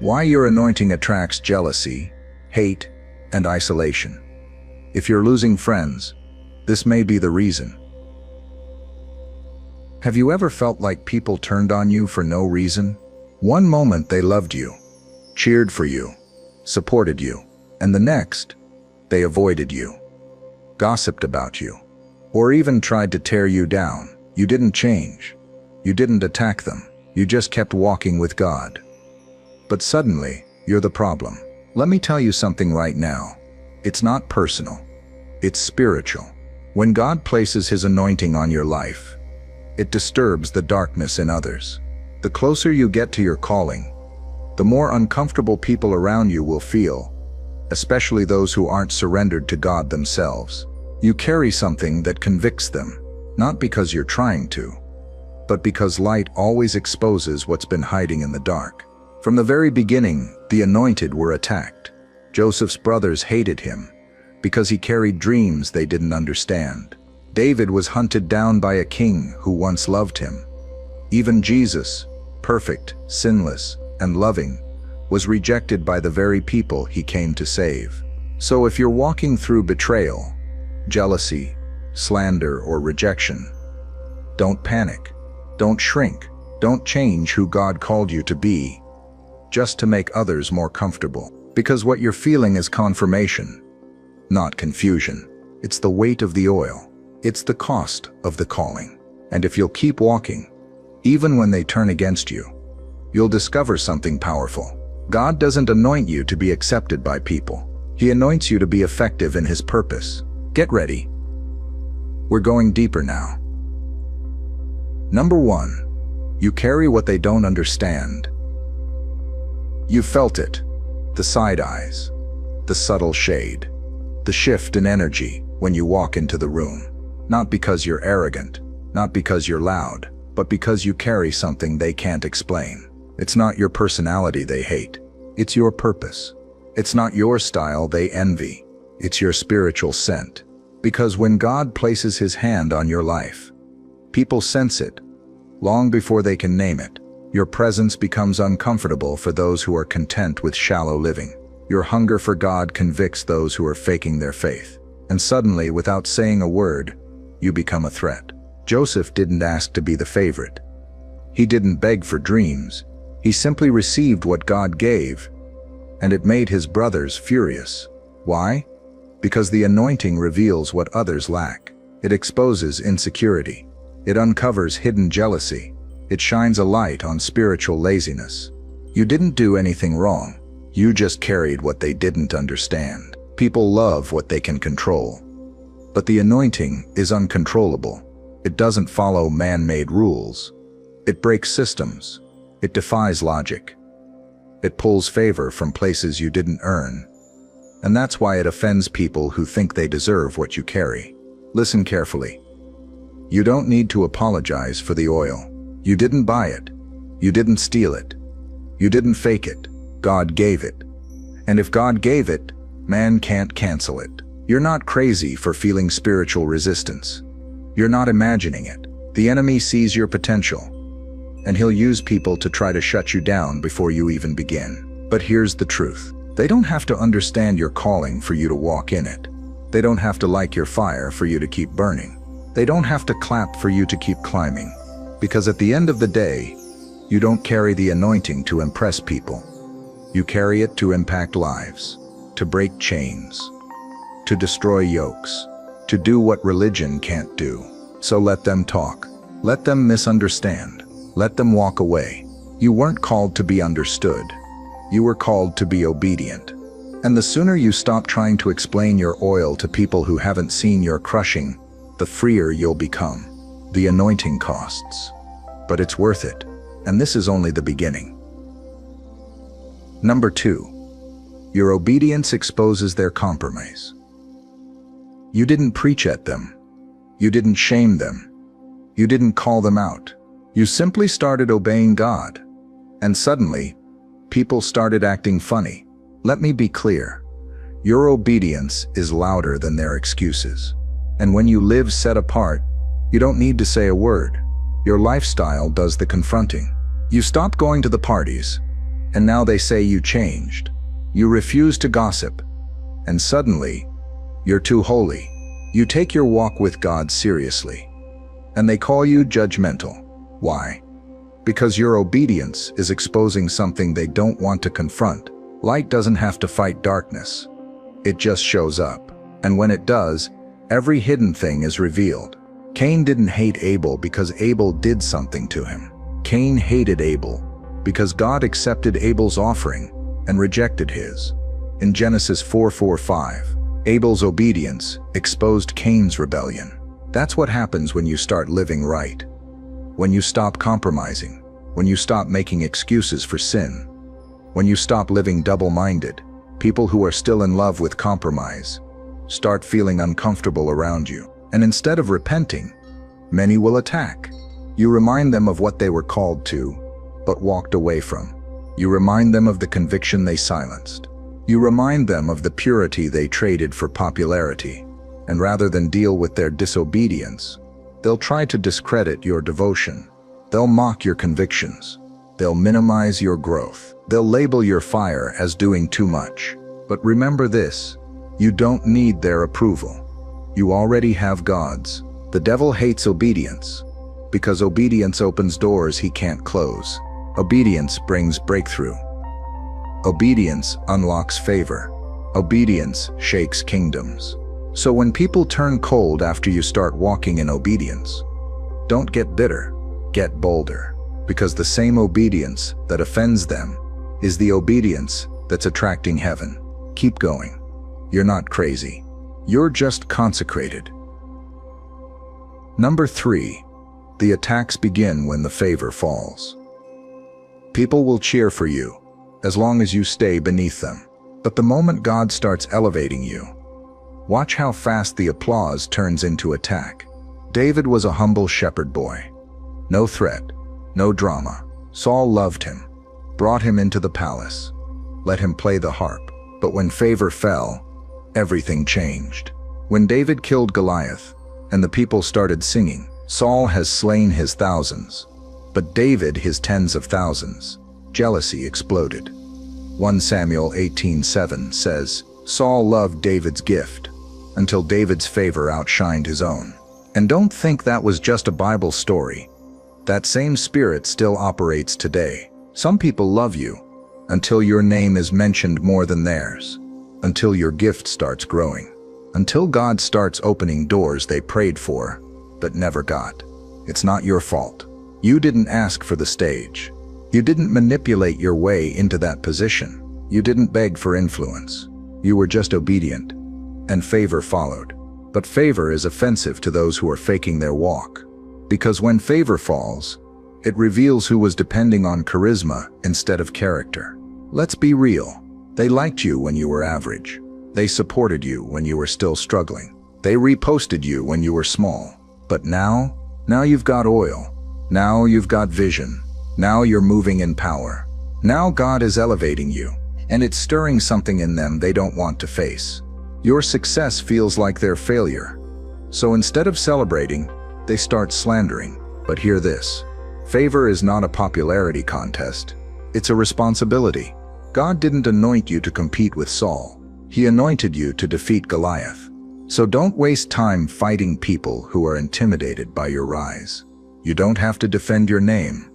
Why your anointing attracts jealousy, hate, and isolation. If you're losing friends, this may be the reason. Have you ever felt like people turned on you for no reason? One moment they loved you, cheered for you, supported you, and the next, they avoided you, gossiped about you, or even tried to tear you down. You didn't change. You didn't attack them. You just kept walking with God. But suddenly, you're the problem. Let me tell you something right now. It's not personal. It's spiritual. When God places His anointing on your life, it disturbs the darkness in others. The closer you get to your calling, the more uncomfortable people around you will feel, especially those who aren't surrendered to God themselves. You carry something that convicts them, not because you're trying to, but because light always exposes what's been hiding in the dark. From the very beginning, the anointed were attacked. Joseph's brothers hated him because he carried dreams they didn't understand. David was hunted down by a king who once loved him. Even Jesus, perfect, sinless, and loving, was rejected by the very people He came to save. So if you're walking through betrayal, jealousy, slander, or rejection, don't panic. Don't shrink. Don't change who God called you to be just to make others more comfortable. Because what you're feeling is confirmation, not confusion. It's the weight of the oil. It's the cost of the calling. And if you'll keep walking, even when they turn against you, you'll discover something powerful. God doesn't anoint you to be accepted by people. He anoints you to be effective in His purpose. Get ready. We're going deeper now. Number 1, you carry what they don't understand. You felt it. The side eyes, the subtle shade, the shift in energy when you walk into the room. Not because you're arrogant, not because you're loud, but because you carry something they can't explain. It's not your personality they hate. It's your purpose. It's not your style they envy. It's your spiritual scent. Because when God places His hand on your life, people sense it long before they can name it. Your presence becomes uncomfortable for those who are content with shallow living. Your hunger for God convicts those who are faking their faith. And suddenly, without saying a word, you become a threat. Joseph didn't ask to be the favorite. He didn't beg for dreams. He simply received what God gave, and it made his brothers furious. Why? Because the anointing reveals what others lack. It exposes insecurity. It uncovers hidden jealousy. It shines a light on spiritual laziness. You didn't do anything wrong. You just carried what they didn't understand. People love what they can control. But the anointing is uncontrollable. It doesn't follow man-made rules. It breaks systems. It defies logic. It pulls favor from places you didn't earn. And that's why it offends people who think they deserve what you carry. Listen carefully. You don't need to apologize for the oil. You didn't buy it. You didn't steal it. You didn't fake it. God gave it. And if God gave it, man can't cancel it. You're not crazy for feeling spiritual resistance. You're not imagining it. The enemy sees your potential, and he'll use people to try to shut you down before you even begin. But here's the truth. They don't have to understand your calling for you to walk in it. They don't have to like your fire for you to keep burning. They don't have to clap for you to keep climbing. Because at the end of the day, you don't carry the anointing to impress people. You carry it to impact lives, to break chains, to destroy yokes, to do what religion can't do. So let them talk. Let them misunderstand. Let them walk away. You weren't called to be understood. You were called to be obedient. And the sooner you stop trying to explain your oil to people who haven't seen your crushing, the freer you'll become. The anointing costs, but it's worth it. And this is only the beginning. Number 2, your obedience exposes their compromise. You didn't preach at them. You didn't shame them. You didn't call them out. You simply started obeying God. And suddenly, people started acting funny. Let me be clear. Your obedience is louder than their excuses. And when you live set apart, you don't need to say a word. Your lifestyle does the confronting. You stop going to the parties. And now they say you changed. You refuse to gossip. And suddenly, you're too holy. You take your walk with God seriously. And they call you judgmental. Why? Because your obedience is exposing something they don't want to confront. Light doesn't have to fight darkness. It just shows up. And when it does, every hidden thing is revealed. Cain didn't hate Abel because Abel did something to him. Cain hated Abel because God accepted Abel's offering and rejected his. In Genesis 4:4-5, Abel's obedience exposed Cain's rebellion. That's what happens when you start living right. When you stop compromising. When you stop making excuses for sin. When you stop living double-minded. People who are still in love with compromise start feeling uncomfortable around you. And instead of repenting, many will attack. You remind them of what they were called to, but walked away from. You remind them of the conviction they silenced. You remind them of the purity they traded for popularity. And rather than deal with their disobedience, they'll try to discredit your devotion. They'll mock your convictions. They'll minimize your growth. They'll label your fire as doing too much. But remember this, you don't need their approval. You already have God's. The devil hates obedience because obedience opens doors he can't close. Obedience brings breakthrough. Obedience unlocks favor. Obedience shakes kingdoms. So when people turn cold after you start walking in obedience, don't get bitter, get bolder. Because the same obedience that offends them is the obedience that's attracting heaven. Keep going. You're not crazy. You're just consecrated. Number 3, the attacks begin when the favor falls. People will cheer for you as long as you stay beneath them. But the moment God starts elevating you, watch how fast the applause turns into attack. David was a humble shepherd boy. No threat, no drama. Saul loved him, brought him into the palace, let him play the harp. But when favor fell, everything changed. When David killed Goliath and the people started singing, Saul has slain his thousands, but David his tens of thousands. Jealousy exploded. 1 Samuel 18:7 says, Saul loved David's gift until David's favor outshined his own. And don't think that was just a Bible story. That same spirit still operates today. Some people love you until your name is mentioned more than theirs, until your gift starts growing, until God starts opening doors they prayed for but never got. It's not your fault. You didn't ask for the stage. You didn't manipulate your way into that position. You didn't beg for influence. You were just obedient, and favor followed. But favor is offensive to those who are faking their walk. Because when favor falls, it reveals who was depending on charisma instead of character. Let's be real. They liked you when you were average. They supported you when you were still struggling. They reposted you when you were small. But now you've got oil. Now you've got vision. Now you're moving in power. Now God is elevating you, and it's stirring something in them they don't want to face. Your success feels like their failure. So instead of celebrating, they start slandering. But hear this. Favor is not a popularity contest. It's a responsibility. God didn't anoint you to compete with Saul. He anointed you to defeat Goliath. So don't waste time fighting people who are intimidated by your rise. You don't have to defend your name.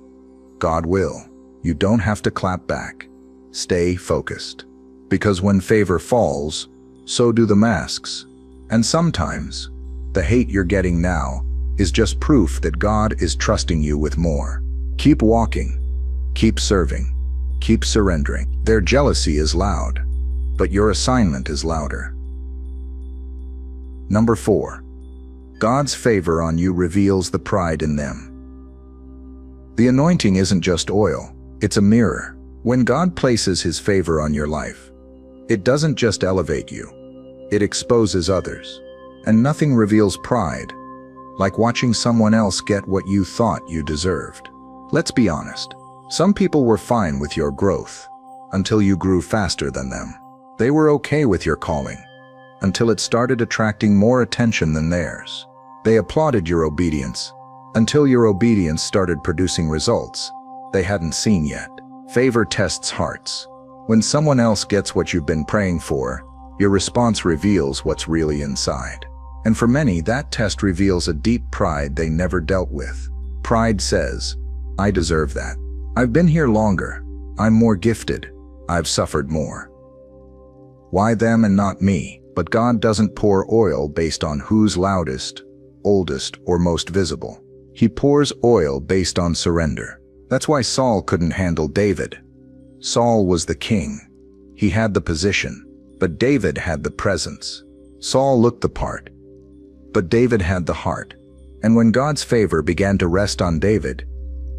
God will. You don't have to clap back. Stay focused. Because when favor falls, so do the masks. And sometimes, the hate you're getting now is just proof that God is trusting you with more. Keep walking. Keep serving. Keep surrendering. Their jealousy is loud, but your assignment is louder. Number 4. God's favor on you reveals the pride in them. The anointing isn't just oil, it's a mirror. When God places His favor on your life, it doesn't just elevate you, it exposes others. And nothing reveals pride like watching someone else get what you thought you deserved. Let's be honest. Some people were fine with your growth until you grew faster than them. They were okay with your calling until it started attracting more attention than theirs. They applauded your obedience until your obedience started producing results they hadn't seen yet. Favor tests hearts. When someone else gets what you've been praying for, your response reveals what's really inside. And for many, that test reveals a deep pride they never dealt with. Pride says, I deserve that. I've been here longer. I'm more gifted. I've suffered more. Why them and not me? But God doesn't pour oil based on who's loudest, oldest, or most visible. He pours oil based on surrender. That's why Saul couldn't handle David. Saul was the king. He had the position, but David had the presence. Saul looked the part, but David had the heart. And when God's favor began to rest on David,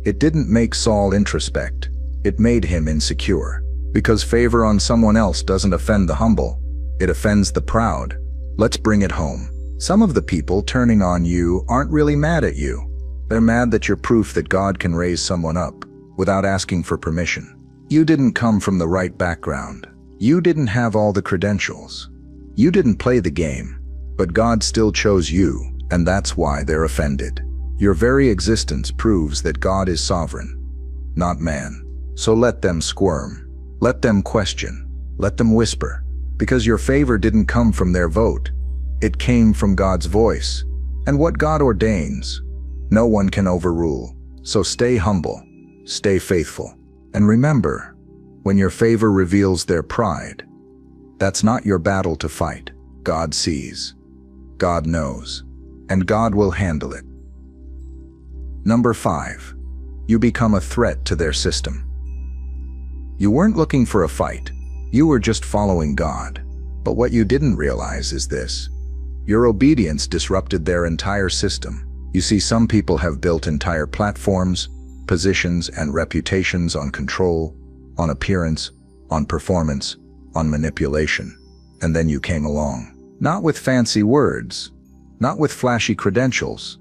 it didn't make Saul introspect. It made him insecure. Because favor on someone else doesn't offend the humble, it offends the proud. Let's bring it home. Some of the people turning on you aren't really mad at you. They're mad that you're proof that God can raise someone up without asking for permission. You didn't come from the right background. You didn't have all the credentials. You didn't play the game, but God still chose you, and that's why they're offended. Your very existence proves that God is sovereign, not man. So let them squirm. Let them question. Let them whisper. Because your favor didn't come from their vote. It came from God's voice. And what God ordains, no one can overrule. So stay humble, stay faithful. And remember, when your favor reveals their pride, that's not your battle to fight. God sees, God knows, and God will handle it. Number 5, you become a threat to their system. You weren't looking for a fight. You were just following God. But what you didn't realize is this. Your obedience disrupted their entire system. You see, some people have built entire platforms, positions, and reputations on control, on appearance, on performance, on manipulation. And then you came along. Not with fancy words, not with flashy credentials,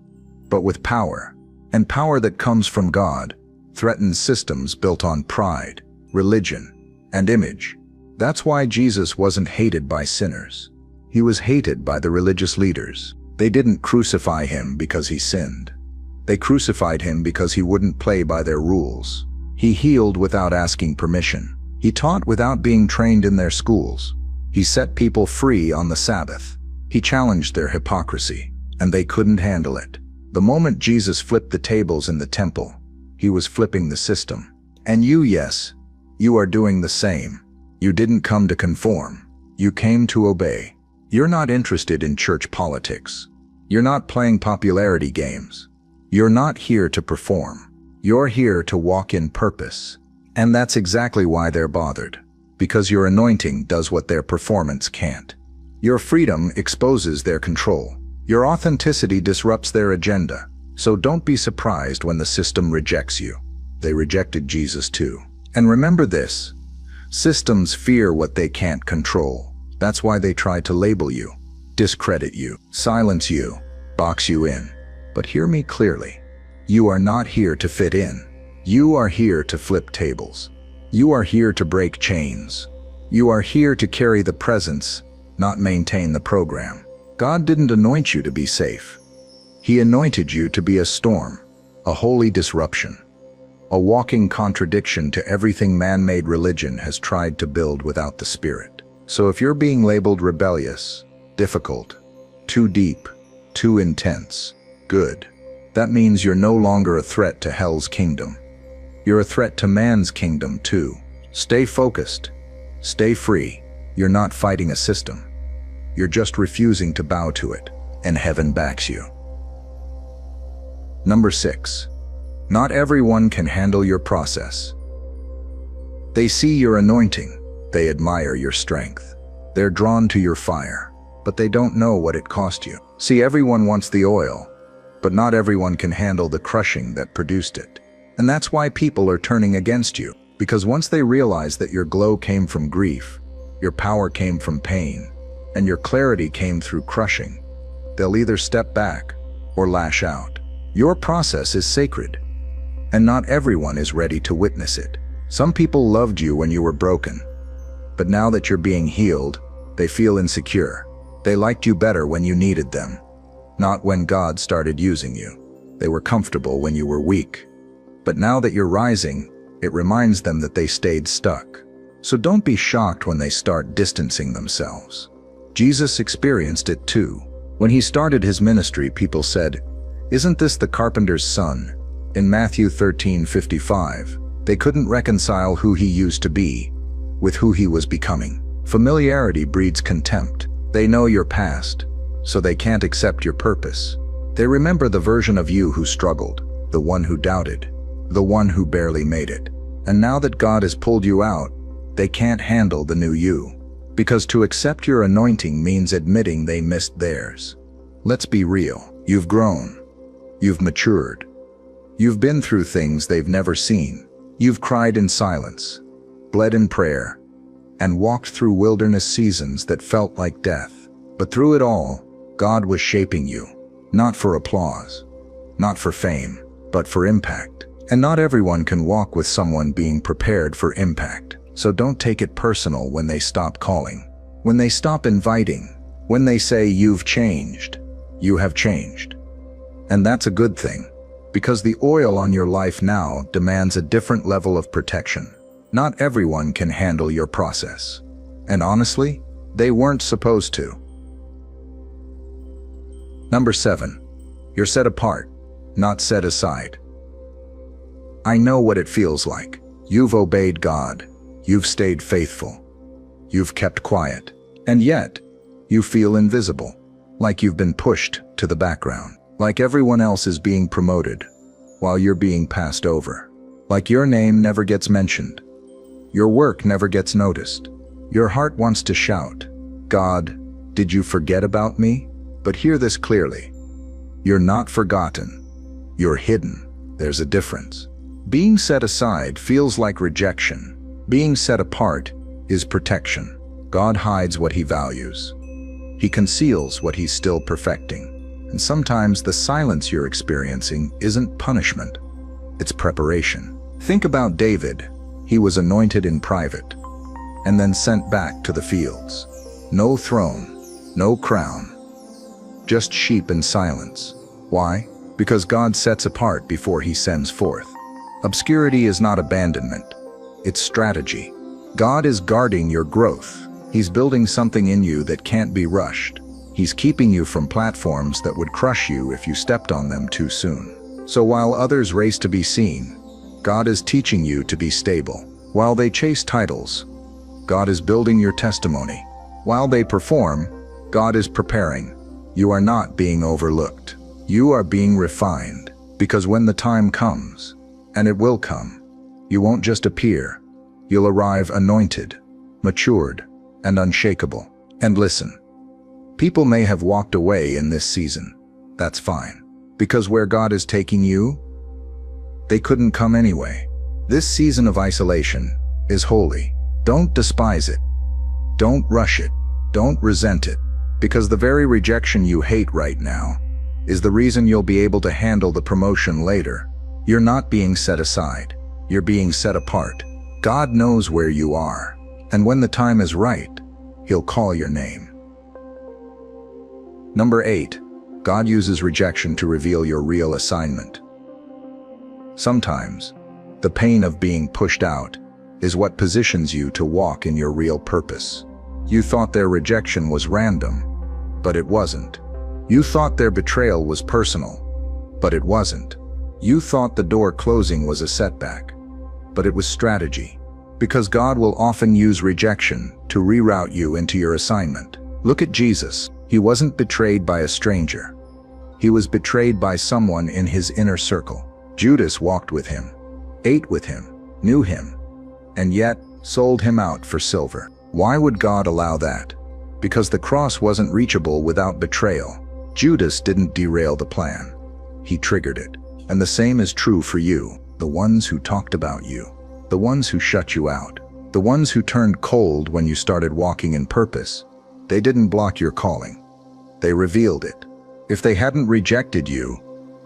but with power. And power that comes from God threatens systems built on pride, religion, and image. That's why Jesus wasn't hated by sinners. He was hated by the religious leaders. They didn't crucify him because he sinned. They crucified him because he wouldn't play by their rules. He healed without asking permission. He taught without being trained in their schools. He set people free on the Sabbath. He challenged their hypocrisy, and they couldn't handle it. The moment Jesus flipped the tables in the temple, he was flipping the system. And you, yes, you are doing the same. You didn't come to conform. You came to obey. You're not interested in church politics. You're not playing popularity games. You're not here to perform. You're here to walk in purpose. And that's exactly why they're bothered. Because your anointing does what their performance can't. Your freedom exposes their control. Your authenticity disrupts their agenda. So don't be surprised when the system rejects you. They rejected Jesus too. And remember this, systems fear what they can't control. That's why they try to label you, discredit you, silence you, box you in. But hear me clearly. You are not here to fit in. You are here to flip tables. You are here to break chains. You are here to carry the presence, not maintain the program. God didn't anoint you to be safe. He anointed you to be a storm, a holy disruption, a walking contradiction to everything man-made religion has tried to build without the Spirit. So if you're being labeled rebellious, difficult, too deep, too intense, good, that means you're no longer a threat to hell's kingdom. You're a threat to man's kingdom too. Stay focused. Stay free. You're not fighting a system. You're just refusing to bow to it, and heaven backs you. Number 6. Not everyone can handle your process. They see your anointing. They admire your strength. They're drawn to your fire, but they don't know what it cost you. See, everyone wants the oil, but not everyone can handle the crushing that produced it. And that's why people are turning against you, because once they realize that your glow came from grief, your power came from pain, and your clarity came through crushing, they'll either step back or lash out. Your process is sacred, and not everyone is ready to witness it. Some people loved you when you were broken, but now that you're being healed, they feel insecure. They liked you better when you needed them, not when God started using you. They were comfortable when you were weak. But now that you're rising, It reminds them that they stayed stuck. So don't be shocked when they start distancing themselves. Jesus experienced it too. When he started his ministry, people said, "Isn't this the carpenter's son?" In Matthew 13:55, they couldn't reconcile who he used to be with who he was becoming. Familiarity breeds contempt. They know your past, so they can't accept your purpose. They remember the version of you who struggled, the one who doubted, the one who barely made it. And now that God has pulled you out, they can't handle the new you. Because to accept your anointing means admitting they missed theirs. Let's be real. You've grown. You've matured. You've been through things they've never seen. You've cried in silence, bled in prayer, and walked through wilderness seasons that felt like death. But through it all, God was shaping you, not for applause, not for fame, but for impact. And not everyone can walk with someone being prepared for impact. So don't take it personal when they stop calling, when they stop inviting, when they say you've changed. You have changed. And that's a good thing, because the oil on your life now demands a different level of protection. Not everyone can handle your process. And honestly, they weren't supposed to. Number 7, you're set apart, not set aside. I know what it feels like. You've obeyed God. You've stayed faithful. You've kept quiet. And yet, you feel invisible, like you've been pushed to the background, like everyone else is being promoted, while you're being passed over, like your name never gets mentioned. Your work never gets noticed. Your heart wants to shout, "God, did you forget about me?" But hear this clearly. You're not forgotten. You're hidden. There's a difference. Being set aside feels like rejection. Being set apart is protection. God hides what he values. He conceals what he's still perfecting. And sometimes the silence you're experiencing isn't punishment. It's preparation. Think about David. He was anointed in private and then sent back to the fields. No throne, no crown, just sheep and silence. Why? Because God sets apart before he sends forth. Obscurity is not abandonment. It's strategy. God is guarding your growth. He's building something in you that can't be rushed. He's keeping you from platforms that would crush you if you stepped on them too soon. So while others race to be seen, God is teaching you to be stable. While they chase titles, God is building your testimony. While they perform, God is preparing. You are not being overlooked. You are being refined. Because when the time comes, and it will come, you won't just appear. You'll arrive anointed, matured, and unshakable. And listen, people may have walked away in this season. That's fine. Because where God is taking you, they couldn't come anyway. This season of isolation is holy. Don't despise it. Don't rush it. Don't resent it. Because the very rejection you hate right now is the reason you'll be able to handle the promotion later. You're not being set aside. You're being set apart. God knows where you are. And when the time is right, he'll call your name. Number 8, God uses rejection to reveal your real assignment. Sometimes, the pain of being pushed out is what positions you to walk in your real purpose. You thought their rejection was random, but it wasn't. You thought their betrayal was personal, but it wasn't. You thought the door closing was a setback, but it was strategy. Because God will often use rejection to reroute you into your assignment. Look at Jesus. He wasn't betrayed by a stranger. He was betrayed by someone in his inner circle. Judas walked with him, ate with him, knew him, and yet sold him out for silver. Why would God allow that? Because the cross wasn't reachable without betrayal. Judas didn't derail the plan. He triggered it. And the same is true for you, the ones who talked about you, the ones who shut you out, the ones who turned cold when you started walking in purpose. They didn't block your calling. They revealed it. If they hadn't rejected you,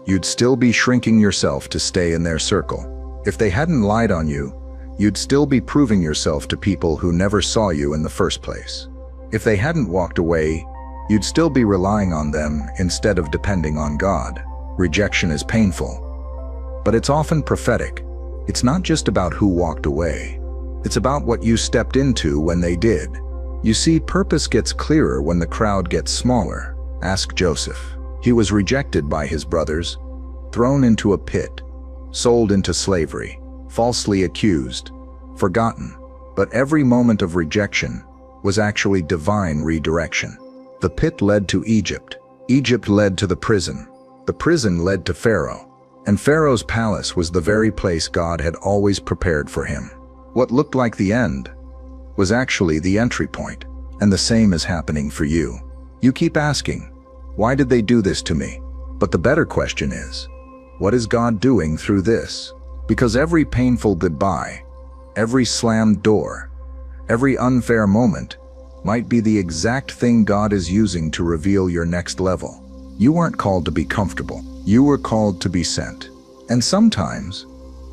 you'd still be shrinking yourself to stay in their circle. If they hadn't lied on you, you'd still be proving yourself to people who never saw you in the first place. If they hadn't walked away, you'd still be relying on them instead of depending on God. Rejection is painful, but it's often prophetic. It's not just about who walked away. It's about what you stepped into when they did. You see, purpose gets clearer when the crowd gets smaller. Ask Joseph. He was rejected by his brothers, thrown into a pit, sold into slavery, falsely accused, forgotten. But every moment of rejection was actually divine redirection. The pit led to Egypt. Egypt led to the prison led to Pharaoh. And Pharaoh's palace was the very place God had always prepared for him. What looked like the end was actually the entry point. And the same is happening for you. You keep asking, why did they do this to me? But the better question is, what is God doing through this? Because every painful goodbye, every slammed door, every unfair moment might be the exact thing God is using to reveal your next level. You weren't called to be comfortable. You were called to be sent. And sometimes,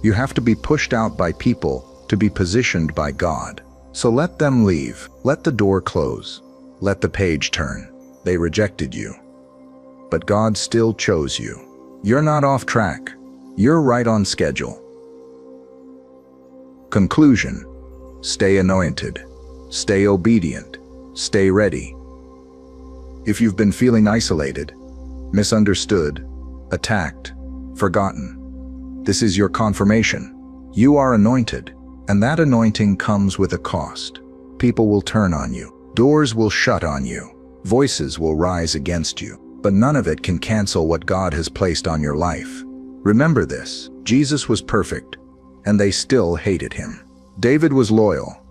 you have to be pushed out by people to be positioned by God. So let them leave. Let the door close. Let the page turn. They rejected you. But God still chose you. You're not off track. You're right on schedule. Conclusion. Stay anointed. Stay obedient. Stay ready. If you've been feeling isolated, misunderstood, attacked, forgotten, this is your confirmation. You are anointed, and that anointing comes with a cost. People will turn on you. Doors will shut on you. Voices will rise against you. But none of it can cancel what God has placed on your life. Remember this: Jesus was perfect, and they still hated him. David was loyal,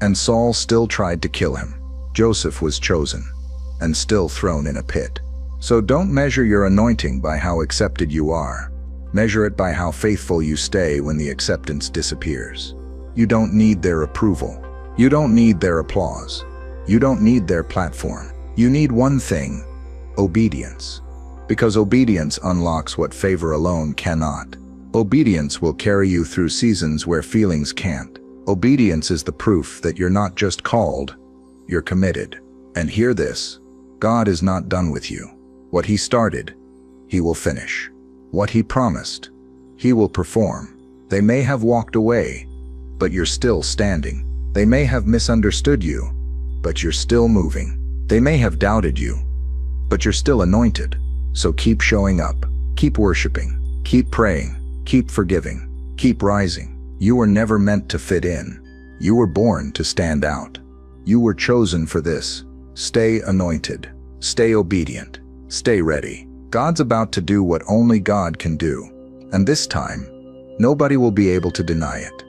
and Saul still tried to kill him. Joseph was chosen, and still thrown in a pit. So don't measure your anointing by how accepted you are. Measure it by how faithful you stay when the acceptance disappears. You don't need their approval. You don't need their applause. You don't need their platform. You need one thing: obedience. Because obedience unlocks what favor alone cannot. Obedience will carry you through seasons where feelings can't. Obedience is the proof that you're not just called, you're committed. And hear this: God is not done with you. What he started, he will finish. What he promised, he will perform. They may have walked away, but you're still standing. They may have misunderstood you, but you're still moving. They may have doubted you, but you're still anointed. So keep showing up, keep worshiping, keep praying, keep forgiving, keep rising. You were never meant to fit in. You were born to stand out. You were chosen for this. Stay anointed, stay obedient, stay ready. God's about to do what only God can do. And this time, nobody will be able to deny it.